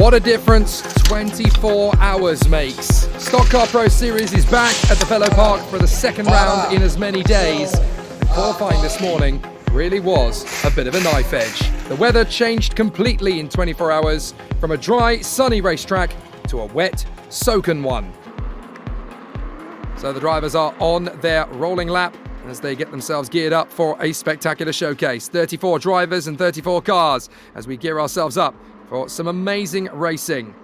What a difference 24 hours makes. Stock Car Pro Series is back at the Velopark for the second round in as many days. And qualifying this morning really was a bit of a knife edge. The weather changed completely in 24 hours from a dry, sunny racetrack to a wet, soaking one. So the drivers are on their rolling lap as they get themselves geared up for a spectacular showcase. 34 drivers and 34 cars as we gear ourselves up for some amazing racing.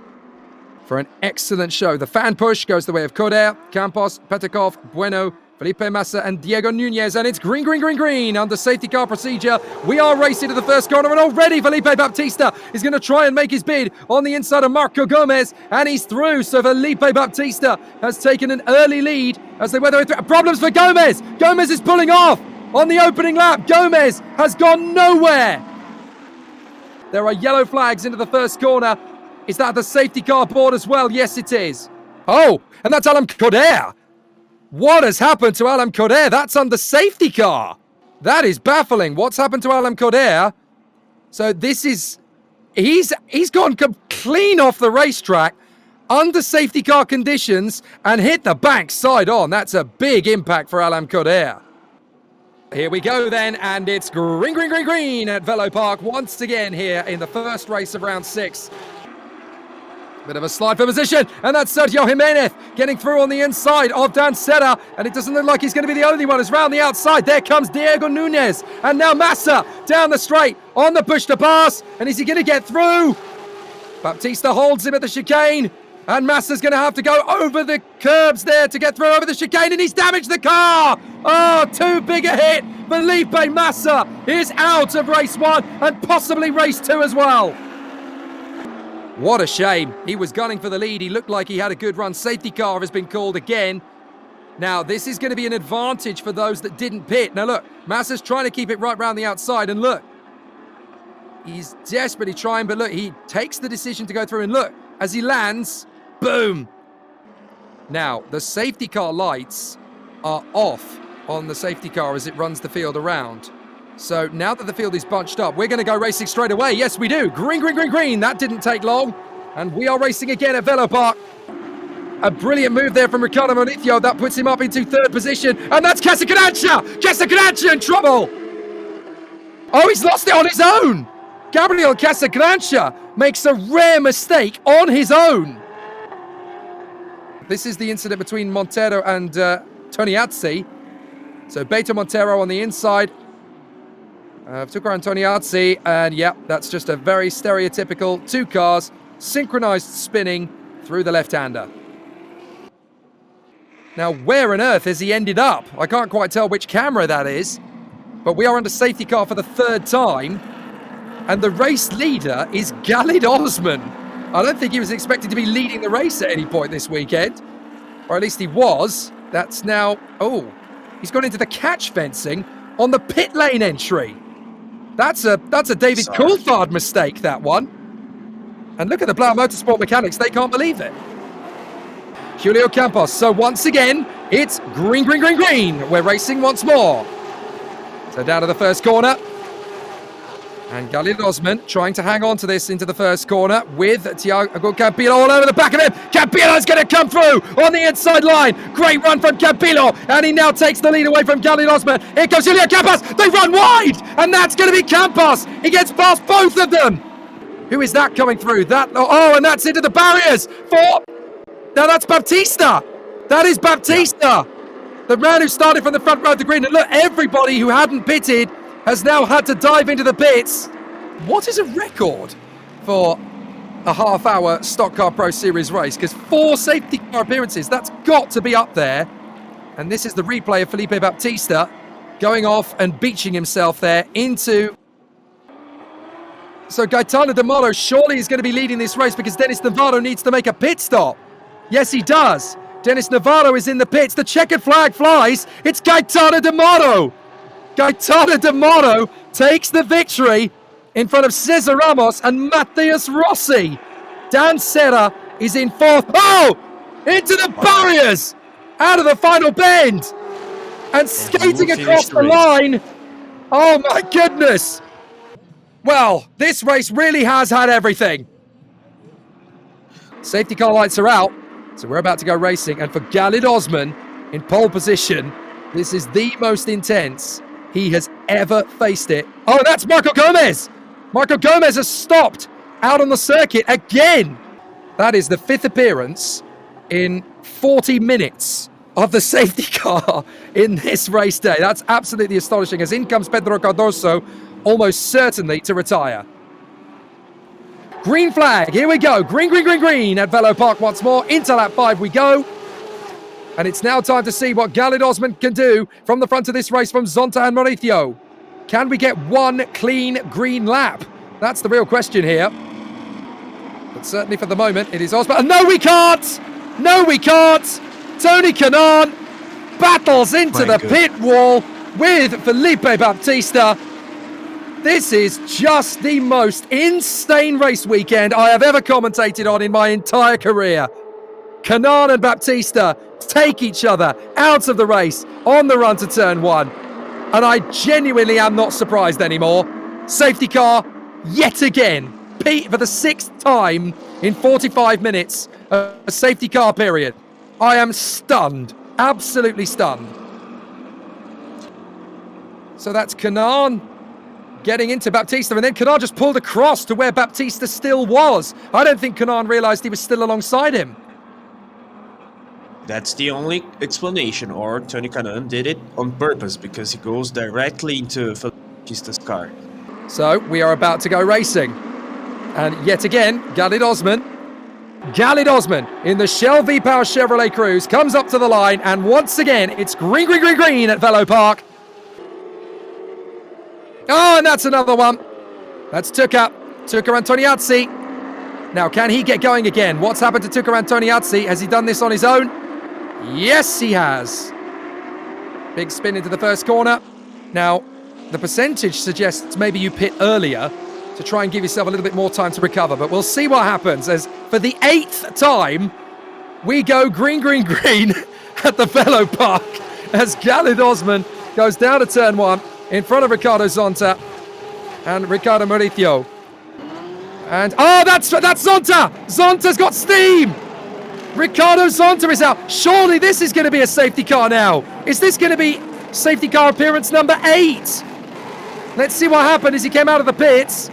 For an excellent show, the fan push goes the way of Coder, Campos, Petakov, Bueno, Felipe Massa and Diego Nunez, and it's green, green, green, green under safety car procedure. We are racing to the first corner, and already Felipe Baptista is going to try and make his bid on the inside of Marco Gomez, and he's through. So Felipe Baptista has taken an early lead as they weather through. Problems for Gomez. Gomez is pulling off on the opening lap. Gomez has gone nowhere. There are yellow flags into the first corner. Is that the safety car board as well? Yes, it is. Oh, and that's Alan Coder. What has happened to Alan Coder? That's under safety car. That is baffling. What's happened to Alan Coder? So this is... He's gone clean off the racetrack under safety car conditions and hit the bank side on. That's a big impact for Alan Coder. Here we go then, and it's green, green, green, green at Velopark once again here in the first race of round 6. Bit of a slide for position, and that's Sergio Jimenez getting through on the inside of Dan Serra, and it doesn't look like he's going to be the only one who's round the outside. There comes Diego Nunez, and now Massa down the straight on the push to pass, and is he going to get through? Baptista holds him at the chicane, and Massa's going to have to go over the curbs there to get through over the chicane, and he's damaged the car! Oh, too big a hit! Felipe Massa is out of race 1 and possibly race 2 as well. What a shame. He was gunning for the lead. He looked like he had a good run. Safety car has been called again. Now, this is going to be an advantage for those that didn't pit. Now, look, Massa's trying to keep it right round the outside, and look, he's desperately trying, but look, he takes the decision to go through, and look, as he lands, boom. Now, the safety car lights are off on the safety car as it runs the field around. So now that the field is bunched up, we're going to go racing straight away. Yes, we do. Green, green, green, green. That didn't take long. And we are racing again at Velopark. A brilliant move there from Ricardo Monicio. That puts him up into 3rd position. And that's Casagrande. Casagrande in trouble. Oh, he's lost it on his own. Gabriel Casagrande makes a rare mistake on his own. This is the incident between Montero and Toniazzi. So Beto Montero on the inside. Tucker Antoniazzi, and yeah, that's just a very stereotypical 2 cars synchronized spinning through the left-hander. Now, where on earth has he ended up? I can't quite tell which camera that is, but we are under safety car for the 3rd time, and the race leader is Galid Osman. I don't think he was expected to be leading the race at any point this weekend, or at least he was. That's now, oh, he's gone into the catch fencing on the pit lane entry. That's a David Coulthard mistake, that one. And look at the Blau Motorsport mechanics. They can't believe it. Julio Campos. So once again, it's green, green, green, green. We're racing once more. So down to the first corner. And Galil Osman trying to hang on to this into the first corner with Thiago Campillo all over the back of him. Campillo's going to come through on the inside line. Great run from Campillo, and he now takes the lead away from Galil Osman. Here comes Julio Campos. They run wide, and that's going to be Campos. He gets past both of them. Who is that coming through? And that's into the barriers for... Now that's Baptista. That is Baptista. The man who started from the front row of the green. And look, everybody who hadn't pitted has now had to dive into the pits. What is a record for a half-hour Stock Car Pro Series race? Because 4 safety car appearances, that's got to be up there. And this is the replay of Felipe Baptista going off and beaching himself there into... So Gaetano D'Amato surely is going to be leading this race because Dennis Navarro needs to make a pit stop. Yes, he does. Dennis Navarro is in the pits. The checkered flag flies. It's Gaetano D'Amato. Gaetano D'Amato takes the victory in front of Cesar Ramos and Matheus Rossi. Dan Serra is in 4th. Oh! Into the barriers! Out of the final bend! And skating across the line. Oh my goodness! Well, this race really has had everything. Safety car lights are out, so we're about to go racing. And for Galid Osman in pole position, this is the most intense he has ever faced it. Oh, that's Marco Gomez! Marco Gomez has stopped out on the circuit again. That is the 5th appearance in 40 minutes of the safety car in this race day. That's absolutely astonishing, as in comes Pedro Cardoso, almost certainly to retire. Green flag, here we go. Green, green, green, green at Velopark once more. Into lap 5 we go. And it's now time to see what Galid Osman can do from the front of this race from Zonta and Mauricio. Can we get one clean green lap? That's the real question here. But certainly for the moment, it is Osman. And no, we can't! No, we can't! Tony Kanaan battles into the pit wall with Felipe Baptista. This is just the most insane race weekend I have ever commentated on in my entire career. Kanaan and Baptista take each other out of the race on the run to turn 1. And I genuinely am not surprised anymore. Safety car, yet again. Pete, for the 6th time in 45 minutes, a safety car period. I am stunned, absolutely stunned. So that's Kanaan getting into Baptista, and then Kanaan just pulled across to where Baptista still was. I don't think Kanaan realised he was still alongside him. That's the only explanation, or Tony Kanaan did it on purpose because he goes directly into Baptista's car. So we are about to go racing. And yet again, Galid Osman in the Shell V-Power Chevrolet Cruze comes up to the line, and once again, it's green, green, green, green at Velopark. Oh, and that's another one. That's Tuka Antoniazzi. Now, can he get going again? What's happened to Tuka Antoniazzi? Has he done this on his own? Yes, he has. Big spin into the first corner. Now, the percentage suggests maybe you pit earlier to try and give yourself a little bit more time to recover. But we'll see what happens, as for the 8th time, we go green, green, green at the Velopark as Galid Osman goes down to turn 1 in front of Ricardo Zonta and Ricardo Mauricio. And, oh, that's Zonta! Zonta's got steam! Ricardo Zonta is out. Surely this is going to be a safety car now. Is this going to be safety car appearance number 8? Let's see what happened as he came out of the pits.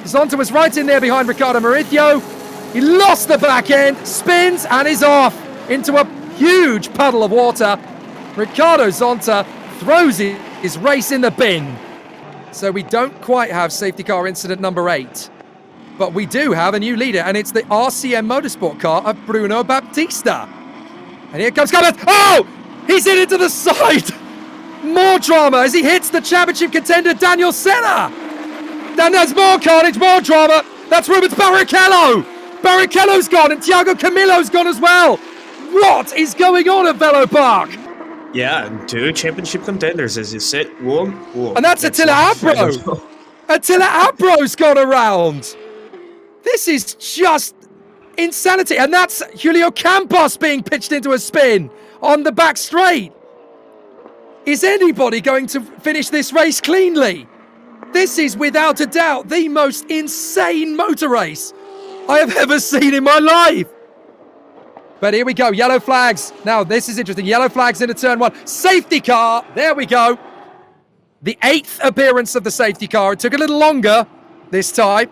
Zonta was right in there behind Ricardo Mauricio. He lost the back end, spins, and is off into a huge puddle of water. Ricardo Zonta throws his race in the bin. So we don't quite have safety car incident number 8. But we do have a new leader, and it's the RCM Motorsport car of Bruno Baptista. And here comes Gomez. Oh! He's hit into the side! More drama as he hits the championship contender Daniel Senna. Then there's more carnage, more drama. That's Rubens Barrichello. Barrichello's gone, and Thiago Camillo's gone as well. What is going on at Velopark? Yeah, and 2 championship contenders, as you said. One. And that's Attila Abro. Attila Abro's gone around. This is just insanity. And that's Julio Campos being pitched into a spin on the back straight. Is anybody going to finish this race cleanly? This is without a doubt the most insane motor race I have ever seen in my life. But here we go, yellow flags. Now this is interesting, yellow flags into turn 1. Safety car, there we go. The 8th appearance of the safety car. It took a little longer this time.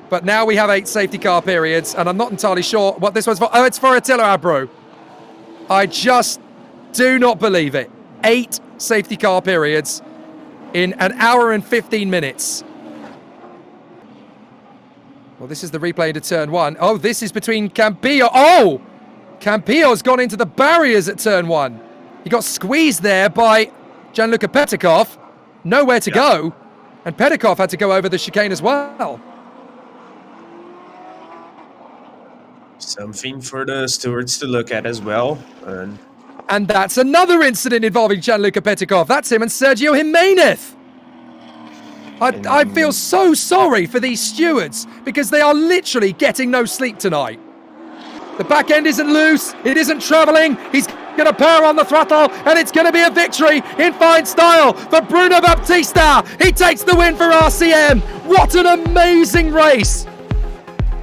But now we have 8 safety car periods, and I'm not entirely sure what this one's for. Oh, it's for Attila Abro. I just do not believe it. 8 safety car periods in an hour and 15 minutes. Well, this is the replay into turn 1. Oh, this is between Campillo. Oh! Campillo's gone into the barriers at turn 1. He got squeezed there by Gianluca Petikov. Nowhere to go. And Petikov had to go over the chicane as well. Something for the stewards to look at as well. And that's another incident involving Gianluca Petikov. That's him and Sergio Jimenez. I feel so sorry for these stewards because they are literally getting no sleep tonight. The back end isn't loose. It isn't travelling. He's going to power on the throttle, and it's going to be a victory in fine style for Bruno Baptista. He takes the win for RCM. What an amazing race.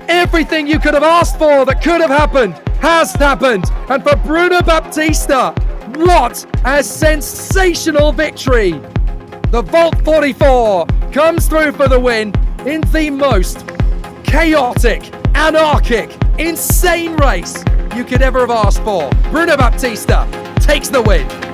Everything you could have asked for that could have happened has happened. And for Bruno Baptista, what a sensational victory. The Volt 44 comes through for the win in the most chaotic, anarchic, insane race you could ever have asked for. Bruno Baptista takes the win.